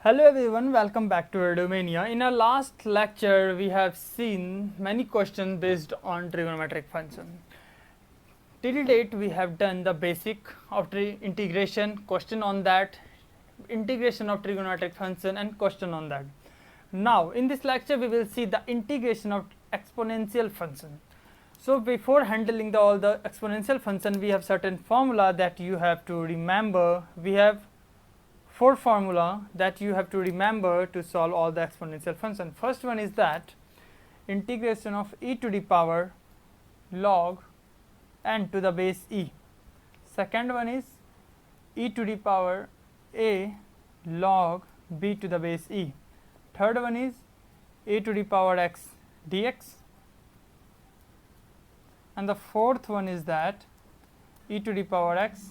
Hello everyone, welcome back to Erdomania. In our last lecture, we have seen many questions based on trigonometric function. Till date, we have done the basic of integration, question on that, integration of trigonometric function and question on that. Now, in this lecture, we will see the integration of exponential function. So, before handling all the exponential function, we have certain formula that you have to remember. We have four formula that you have to remember to solve all the exponential function. First one is that integration of e to the power log n to the base e. Second one is e to the power a log b to the base e. Third one is a to the power x dx. And the fourth one is that e to the power x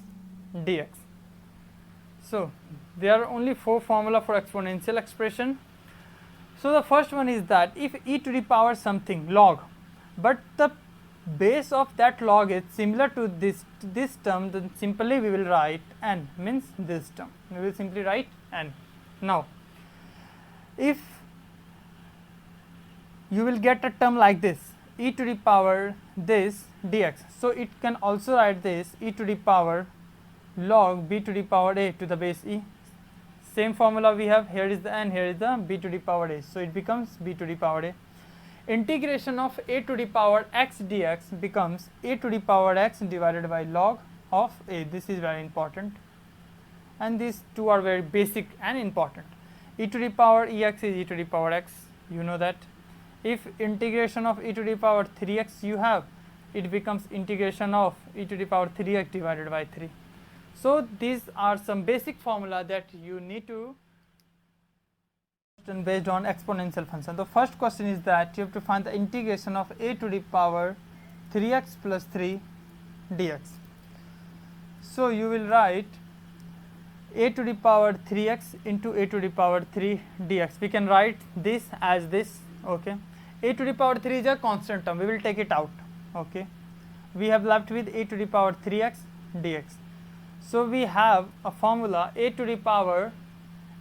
dx. So, there are only four formula for exponential expression. So, the first one is that if e to the power something log, but the base of that log is similar to this term, then simply we will write n, means this term. We will simply write n. Now, if you will get a term like this, e to the power this dx. So, it can also write this e to the power log b to the power a to the base e. Same formula we have, here is the n, here is the b to the power a. So, it becomes b to the power a. Integration of a to the power x dx becomes a to the power x divided by log of a. This is very important, and these two are very basic and important. E to the power ex is e to the power x, you know that. If integration of e to the power 3x you have, it becomes integration of e to the power 3x divided by 3. So, these are some basic formula that you need to based on exponential function. The first question is that you have to find the integration of a to the power 3x plus 3 dx. So, you will write a to the power 3x into a to the power 3 dx. We can write this as this, okay. A to the power 3 is a constant term, we will take it out, okay. We have left with a to the power 3x dx. So, we have a formula a to the power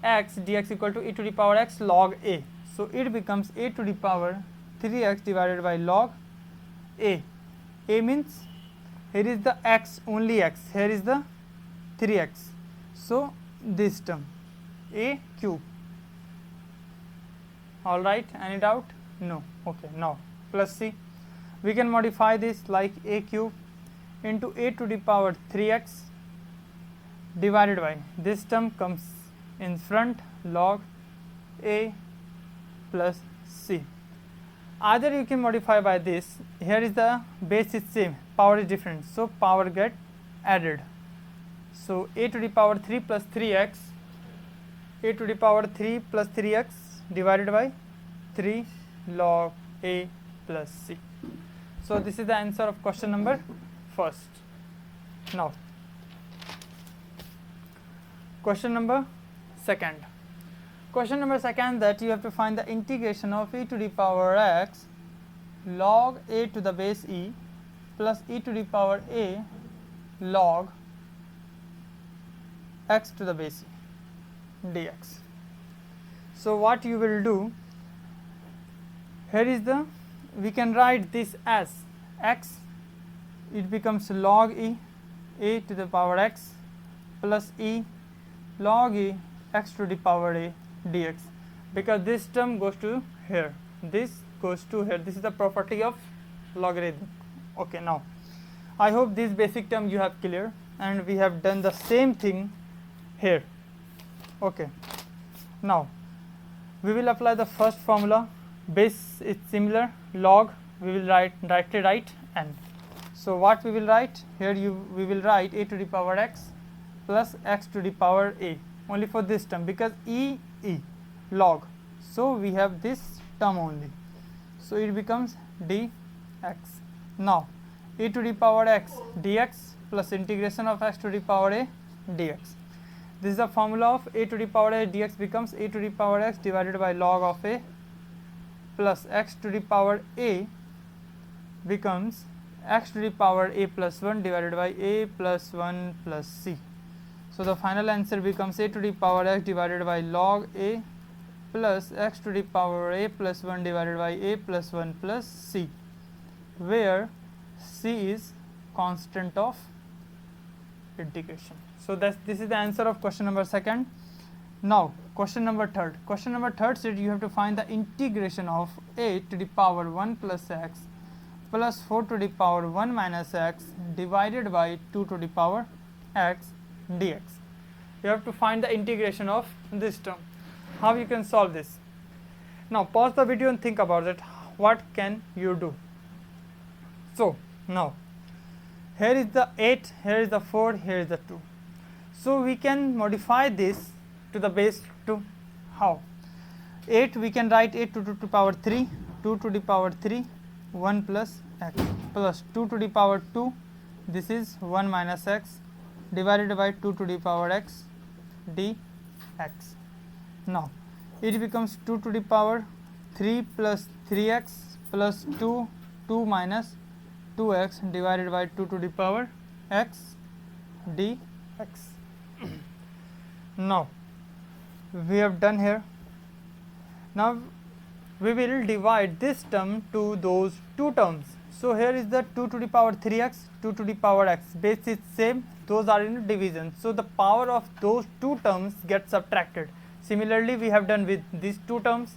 x dx equal to e to the power x log a. So, it becomes a to the power 3x divided by log a. A means here is the x, only x, here is the 3x. So, this term a cube. Alright, any doubt? No. Okay, now plus c. We can modify this like a cube into a to the power 3x divided by, this term comes in front, log a plus c. Either you can modify by this, here is the base is same, power is different, so power get added. So, a to the power 3 plus 3x, a to the power 3 plus 3x divided by 3 log a plus c. So, this is the answer of question number first. Now, question number second. Question number second, that you have to find the integration of e to the power x log a to the base e plus e to the power a log x to the base e dx. So, what you will do, here is the, we can write this as x, it becomes log e a to the power x plus e log e x to the power a dx, because this term goes to here, this goes to here. This is the property of logarithm. Okay, now I hope this basic term you have clear, and we have done the same thing here. Okay, now we will apply the first formula. Base is similar, log we will directly write n. So, what we will write here, we will write a to the power x plus x to the power a, only for this term, because e log. So, we have this term only. So, it becomes dx. Now, e to the power x dx plus integration of x to the power a dx. This is the formula of a to the power a dx becomes a to the power x divided by log of a plus x to the power a becomes x to the power a plus 1 divided by a plus 1 plus c. So the final answer becomes a to the power x divided by log a plus x to the power a plus 1 divided by a plus 1 plus c, where c is constant of integration. So this is the answer of question number second. Now question number third. Question number third said you have to find the integration of a to the power 1 plus x plus 4 to the power 1 minus x divided by 2 to the power x dx. You have to find the integration of this term. How you can solve this? Now pause the video and think about it. What can you do? So now here is the 8, here is the 4, here is the 2. So we can modify this to the base 2. How? 8 we can write 8 to the power 3, 2 to the power 3, 1 plus x plus 2 to the power 2, this is 1 minus x divided by 2 to the power x dx. Now it becomes 2 to the power 3 plus 3x plus 2, 2 minus 2x divided by 2 to the power x dx. Now we have done here. Now we will divide this term to those two terms. So here is the 2 to the power 3x, 2 to the power x, base is same, those are in division. So the power of those two terms gets subtracted. Similarly we have done with these two terms.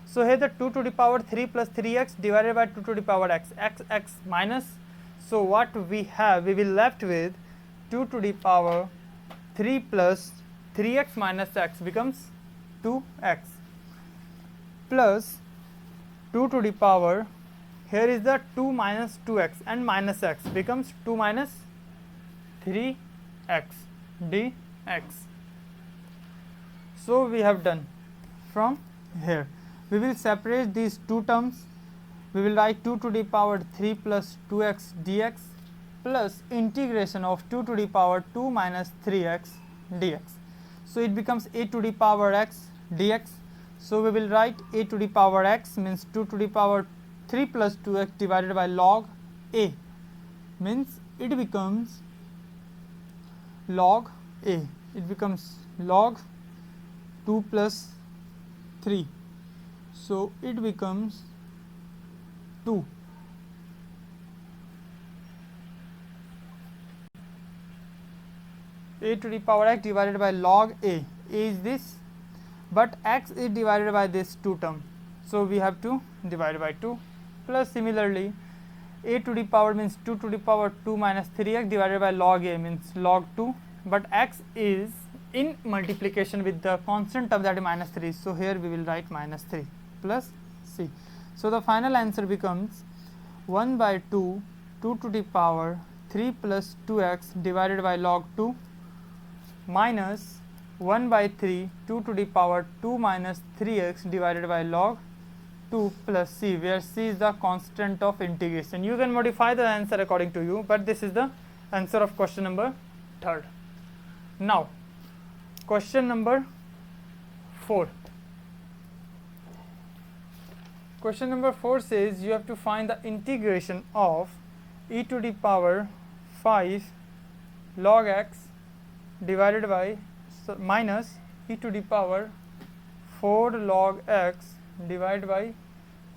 So here the 2 to the power 3 plus 3x divided by 2 to the power x, x minus. So what we have, we will left with 2 to the power 3 plus 3x minus x becomes 2x plus 2 to the power, here is the 2 minus 2x and minus x becomes 2 minus 3x dx. So we have done from here. We will separate these two terms. We will write 2 to the power 3 plus 2x dx plus integration of 2 to the power 2 minus 3x dx. So it becomes a to the power x dx. So we will write a to the power x means 2 to the power 3 plus 2x divided by log a, means it becomes log a. It becomes log 2 plus 3. So it becomes 2. A to the power x divided by log a. A is this, but x is divided by this 2 term. So we have to divide by 2 plus similarly a to the power means 2 to the power 2 minus 3x divided by log a means log 2, but x is in multiplication with the constant term that is minus 3. So here we will write minus 3 plus c. So the final answer becomes 1 by 2, 2 to the power 3 plus 2x divided by log 2 minus 1 by 3, 2 to the power 2 minus 3x divided by log 2 plus c, where c is the constant of integration. You can modify the answer according to you, but this is the answer of question number 3rd. Now question number 4. Question number 4 says you have to find the integration of e to the power 5 log x divided by minus e to the power 4 log x divided by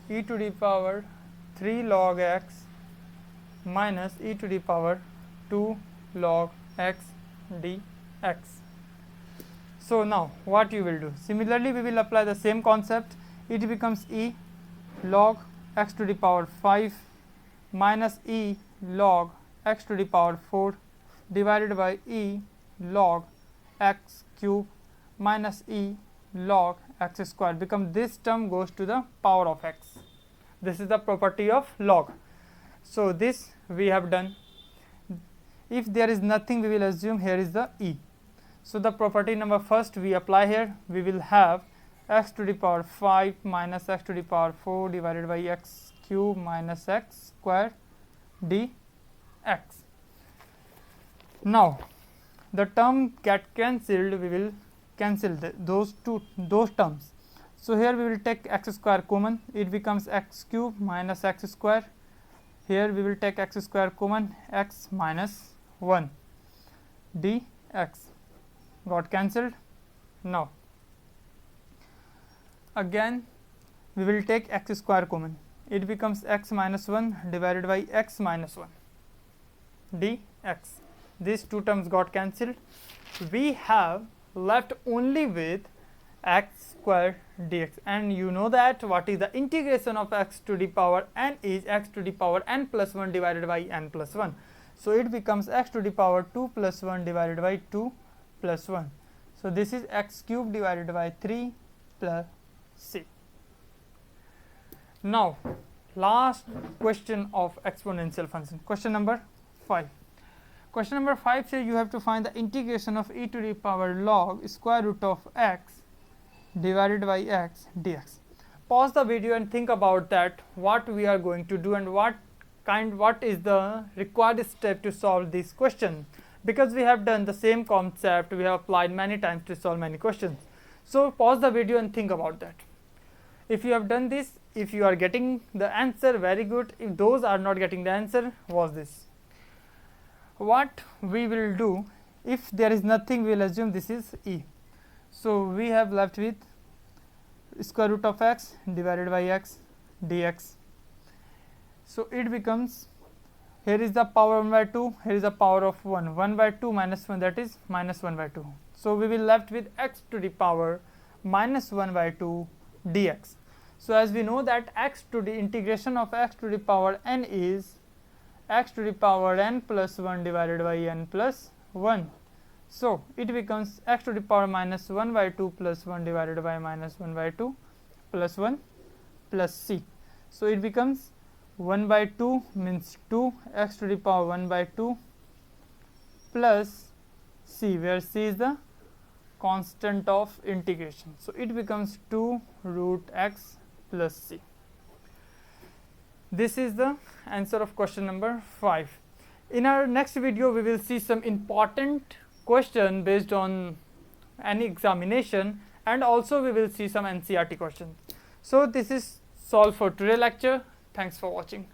e to the power 3 log x minus e to the power 2 log x dx. So now what you will do? Similarly we will apply the same concept. It becomes e log x to the power 5 minus e log x to the power 4 divided by e log x cube minus e log x square, become this term goes to the power of x. This is the property of log. So this we have done. If there is nothing, we will assume here is the e. So the property number first we apply here. We will have x to the power 5 minus x to the power 4 divided by x cube minus x square dx. Now the term get cancelled, we will cancel those terms. So here we will take x square common, it becomes x cube minus x square. Here we will take x square common, x minus 1 dx. got cancelled. Now again we will take x square common, it becomes x minus 1 divided by x minus 1 dx. These two terms got cancelled. We have left only with x square dx, and you know that what is the integration of x to the power n is x to the power n plus 1 divided by n plus 1. So it becomes x to the power 2 plus 1 divided by 2 plus 1. So this is x cube divided by 3 plus c. Now last question of exponential function, question number 5. Question number 5 says you have to find the integration of e to the power log square root of x divided by x dx. Pause the video and think about that, what we are going to do and what is the required step to solve this question, because we have done the same concept, we have applied many times to solve many questions. So pause the video and think about that. If you have done this, if you are getting the answer, very good. If those are not getting the answer, watch this. What we will do, if there is nothing, we will assume this is e. So we have left with square root of x divided by x dx. So it becomes, here is the power 1 by 2, here is the power of 1, 1 by 2 minus 1, that is minus 1 by 2. So we will left with x to the power minus 1 by 2 dx. So as we know that x to the integration of x to the power n is x to the power n plus 1 divided by n plus 1. So it becomes x to the power minus 1 by 2 plus 1 divided by minus 1 by 2 plus 1 plus c. So it becomes 1 by 2 means 2, x to the power 1 by 2 plus c, where c is the constant of integration. So it becomes 2 root x plus c. This is the answer of question number 5. In our next video, we will see some important question based on any examination, and also we will see some NCERT questions. So this is all for today lecture. Thanks for watching.